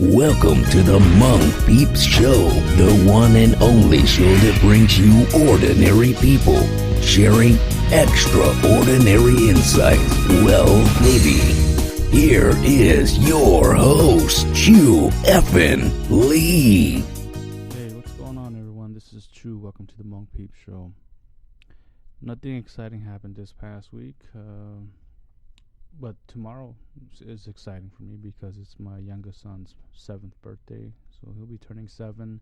Welcome to the Hmong Peeps Show, the one and only show that brings you ordinary people sharing extraordinary insights. Well, maybe. Here is your host, Chew Effin Lee. Hey, what's going on, everyone? This is Chew. Welcome to the Hmong Peeps Show. Nothing exciting happened this past week, but tomorrow is exciting for me because it's my youngest son's 7th birthday, so he'll be turning 7.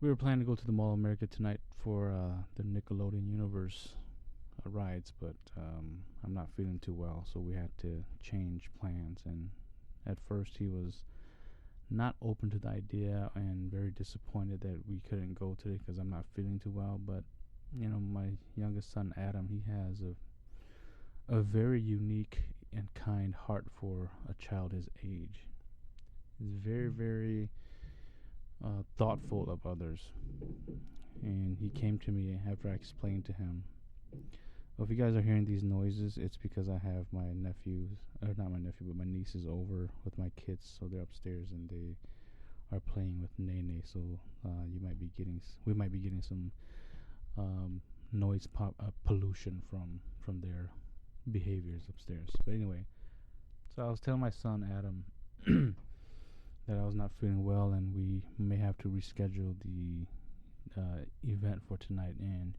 We were planning to go to the Mall of America tonight for the Nickelodeon Universe rides, but I'm not feeling too well, so we had to change plans. And at first he was not open to the idea and very disappointed that we couldn't go today because I'm not feeling too well. But you know, my youngest son Adam, he has a very unique and kind heart for a child his age. He's very thoughtful of others, and he came to me after I explained to him. Well, if you guys are hearing these noises, it's because I have my nephews, or not my nephew, but my nieces over with my kids, so they're upstairs and they are playing with Nene. So we might be getting some noise pollution from their behaviors upstairs. But anyway, so I was telling my son Adam that I was not feeling well and we may have to reschedule the event for tonight. And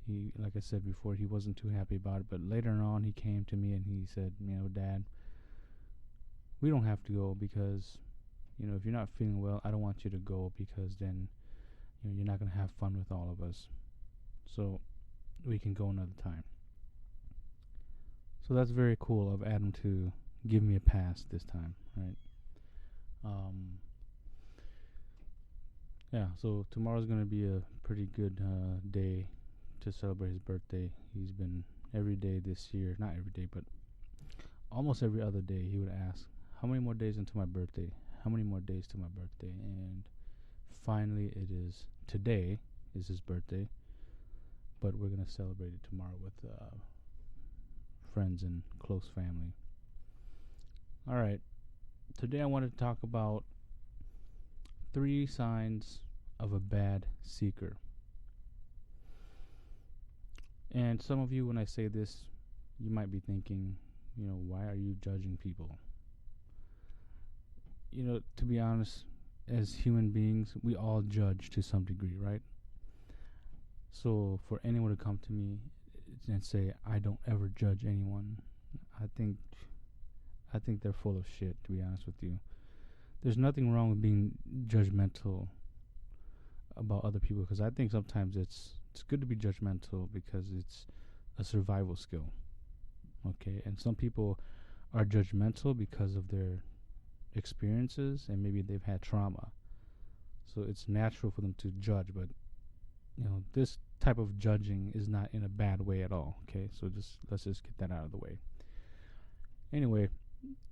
he, like I said before, he wasn't too happy about it. But later on, he came to me and he said, you know, Dad, we don't have to go because, you know, if you're not feeling well, I don't want you to go because then, you know, you're not going to have fun with all of us. So we can go another time. So that's very cool of Adam to give me a pass this time, right? Yeah, so tomorrow's going to be a pretty good day to celebrate his birthday. He's been every day this year, not every day, but almost every other day, he would ask, how many more days until my birthday? How many more days to my birthday? And finally, today is his birthday, but we're going to celebrate it tomorrow with friends and close family. All right. Today I wanted to talk about 3 signs of a bad seeker. And some of you, when I say this, you might be thinking, you know, why are you judging people? You know, to be honest, as human beings, we all judge to some degree, right? So for anyone to come to me and say, I don't ever judge anyone, I think they're full of shit, to be honest with you. There's nothing wrong with being judgmental about other people, because I think sometimes it's good to be judgmental because it's a survival skill. Okay, and some people are judgmental because of their experiences and maybe they've had trauma. So it's natural for them to judge, but you know, this type of judging is not in a bad way at all. Okay, so let's just get that out of the way. Anyway,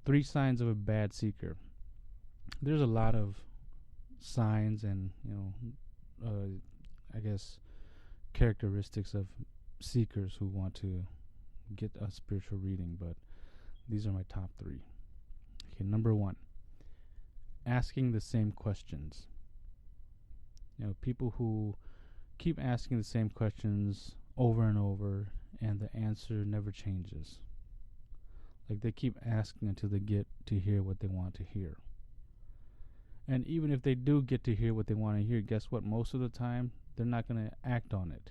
3 signs of a bad seeker. There's a lot of signs and, you know, I guess characteristics of seekers who want to get a spiritual reading, but these are my top 3. Okay, number 1, asking the same questions. You know, people who keep asking the same questions over and over and the answer never changes. Like, they keep asking until they get to hear what they want to hear. And even if they do get to hear what they want to hear, guess what? Most of the time, they're not going to act on it.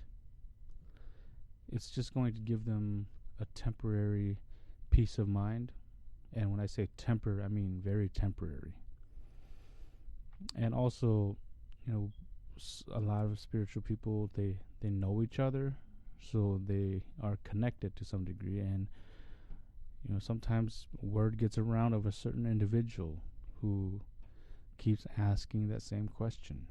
It's just going to give them a temporary peace of mind. And when I say temporary, I mean very temporary. And also, you know, a lot of spiritual people, they know each other, so they are connected to some degree. And you know, sometimes word gets around of a certain individual who keeps asking that same question.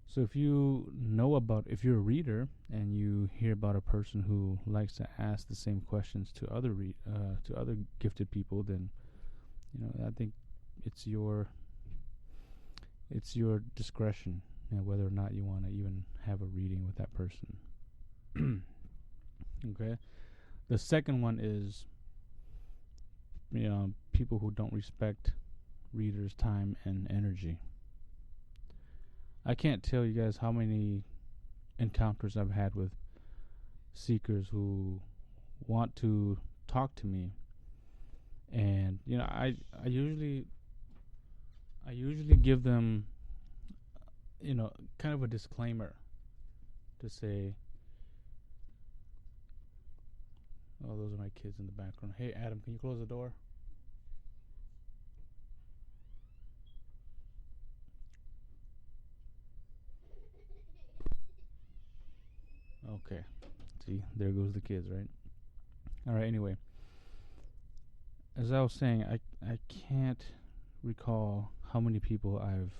So if you're a reader and you hear about a person who likes to ask the same questions to other gifted people, then you know, I think it's your discretion, you know, whether or not you want to even have a reading with that person. Okay. The second one is people who don't respect readers' time and energy. I can't tell you guys how many encounters I've had with seekers who want to talk to me, and I usually give them kind of a disclaimer to say, oh, those are my kids in the background. Hey, Adam, can you close the door? Okay. See, there goes the kids, right? All right, anyway. As I was saying, I can't recall how many people I've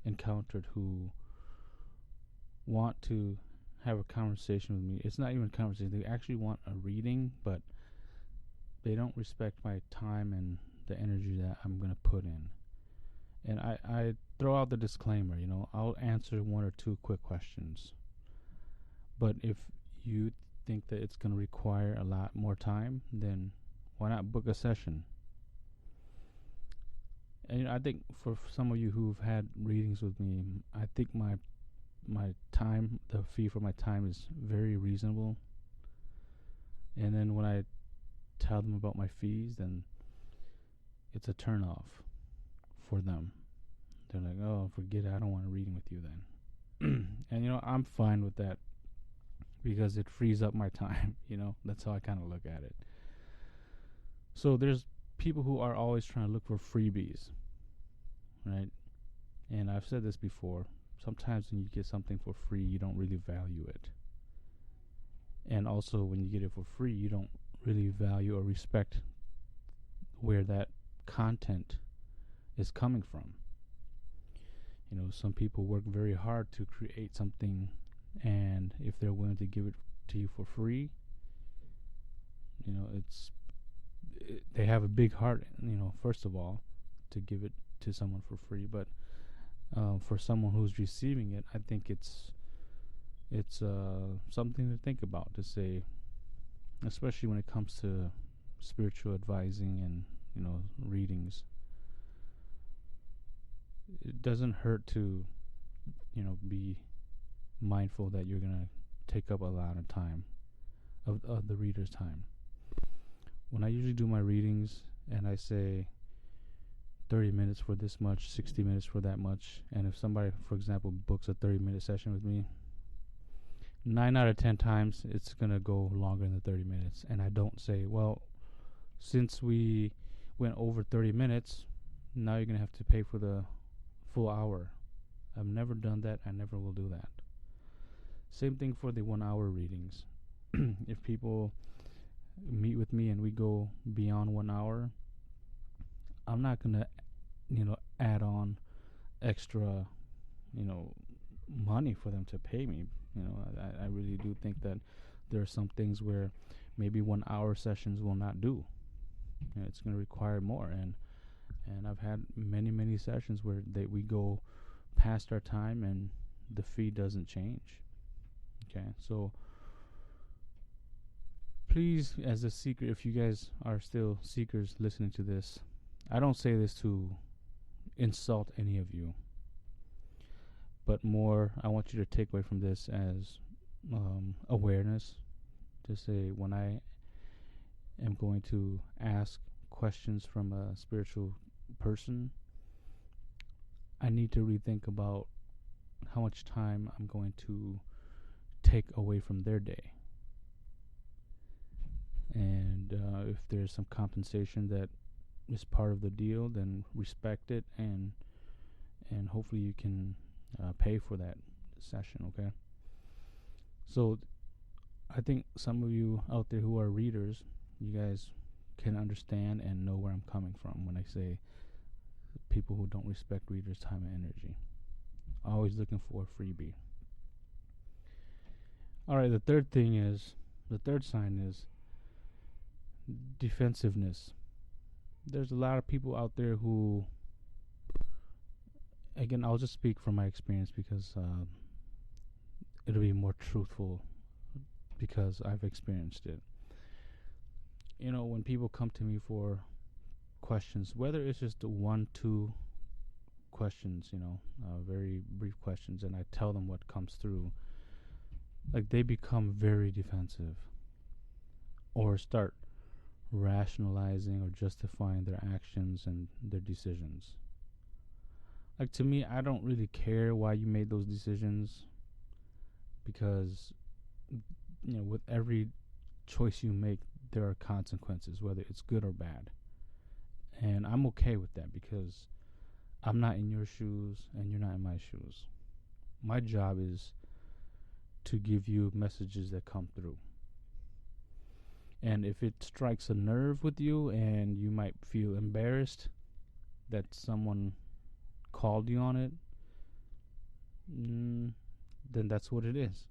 encountered who want to have a conversation with me. It's not even a conversation. They actually want a reading, but they don't respect my time and the energy that I'm going to put in. And I throw out the disclaimer, I'll answer one or two quick questions. But if you think that it's going to require a lot more time, then why not book a session? And I think for some of you who've had readings with me, I think my time, the fee for my time is very reasonable. And then when I tell them about my fees, then it's a turn off for them. They're like, oh, forget it, I don't want a reading with you then. And I'm fine with that because it frees up my time. That's how I kind of look at it. So there's people who are always trying to look for freebies, right? And I've said this before. Sometimes when you get something for free, you don't really value it. And also when you get it for free, you don't really value or respect where that content is coming from. Some people work very hard to create something, and if they're willing to give it to you for free, they have a big heart, first of all, to give it to someone for free. But for someone who's receiving it, I think it's something to think about, to say, especially when it comes to spiritual advising and readings. It doesn't hurt to be mindful that you're gonna take up a lot of time of the reader's time. When I usually do my readings and I say 30 minutes for this much, 60 minutes for that much, and if somebody, for example, books a 30-minute session with me, 9 out of 10 times it's going to go longer than 30 minutes. And I don't say, well, since we went over 30 minutes, now you're going to have to pay for the full hour. I've never done that. I never will do that. Same thing for the 1 hour readings. If people meet with me and we go beyond 1 hour, I'm not going to, add on extra, money for them to pay me. I really do think that there are some things where maybe 1 hour sessions will not do. It's going to require more. And I've had many sessions where we go past our time and the fee doesn't change. Okay, so please, as a seeker, if you guys are still seekers listening to this, I don't say this to insult any of you, but more, I want you to take away from this as awareness, to say, when I am going to ask questions from a spiritual person, I need to rethink about how much time I'm going to take away from their day. And if there's some compensation that is part of the deal, then respect it, and hopefully you can pay for that session, okay? So I think some of you out there who are readers, you guys can understand and know where I'm coming from when I say people who don't respect readers' time and energy. Always looking for a freebie. Alright, the third sign is defensiveness. There's a lot of people out there who, again, I'll just speak from my experience because it'll be more truthful because I've experienced it. When people come to me for questions, whether it's just the 1, 2 questions, very brief questions, and I tell them what comes through, like they become very defensive or start rationalizing or justifying their actions and their decisions. Like to me, I don't really care why you made those decisions, because with every choice you make, there are consequences, whether it's good or bad. And I'm okay with that, because I'm not in your shoes and you're not in my shoes. My job is to give you messages that come through. And if it strikes a nerve with you and you might feel embarrassed that someone called you on it, then that's what it is.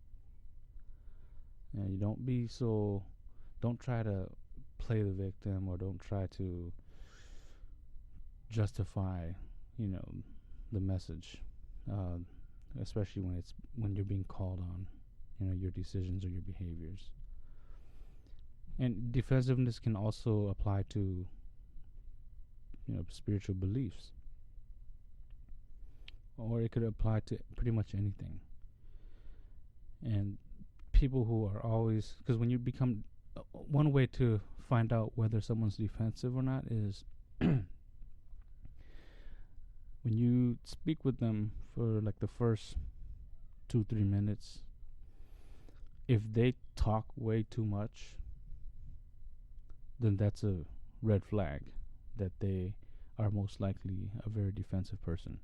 You don't try to play the victim, or don't try to justify, the message, especially when you're being called on, your decisions or your behaviors. And defensiveness can also apply to, spiritual beliefs, or it could apply to pretty much anything. And people who are always, because when you become, one way to find out whether someone's defensive or not is when you speak with them for like the first 2-3 minutes, if they talk way too much, then that's a red flag that they are most likely a very defensive person.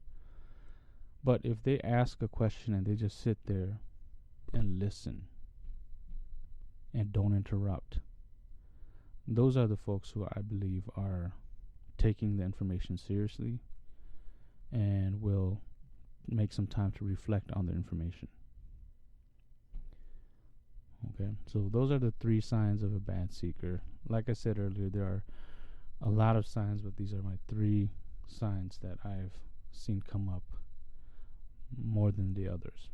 But if they ask a question and they just sit there and listen and don't interrupt, those are the folks who I believe are taking the information seriously and will make some time to reflect on the information. Okay, so those are the 3 signs of a bad seeker. Like I said earlier, there are a lot of signs, but these are my 3 signs that I've seen come up more than the others.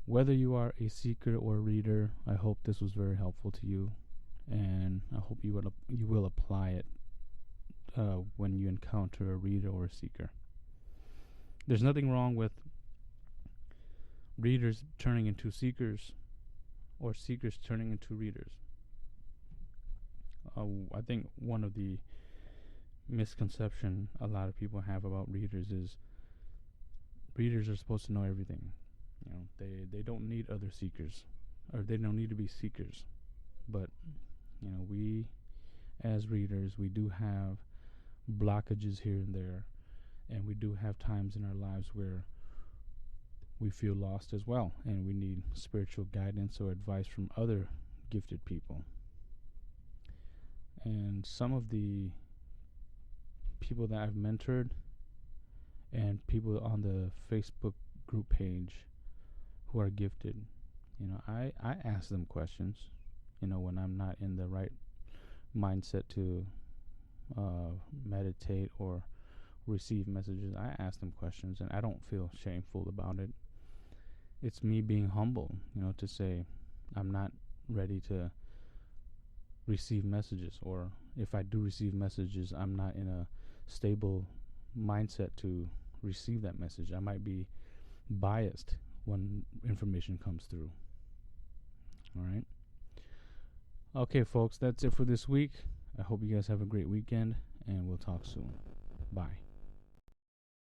Whether you are a seeker or a reader, I hope this was very helpful to you, and I hope you will apply it when you encounter a reader or a seeker. There's nothing wrong with readers turning into seekers or seekers turning into readers. I think one of the misconception a lot of people have about readers is readers are supposed to know everything. They don't need other seekers, or they don't need to be seekers. But we as readers, we do have blockages here and there, and we do have times in our lives where we feel lost as well, and we need spiritual guidance or advice from other gifted people. And some of the people that I've mentored and people on the Facebook group page who are gifted, I ask them questions, when I'm not in the right mindset to meditate or receive messages. I ask them questions, and I don't feel shameful about it. It's me being humble, to say I'm not ready to receive messages, or if I do receive messages, I'm not in a stable mindset to receive that message. I might be biased when information comes through. All right. Okay, folks, that's it for this week. I hope you guys have a great weekend, and we'll talk soon. Bye.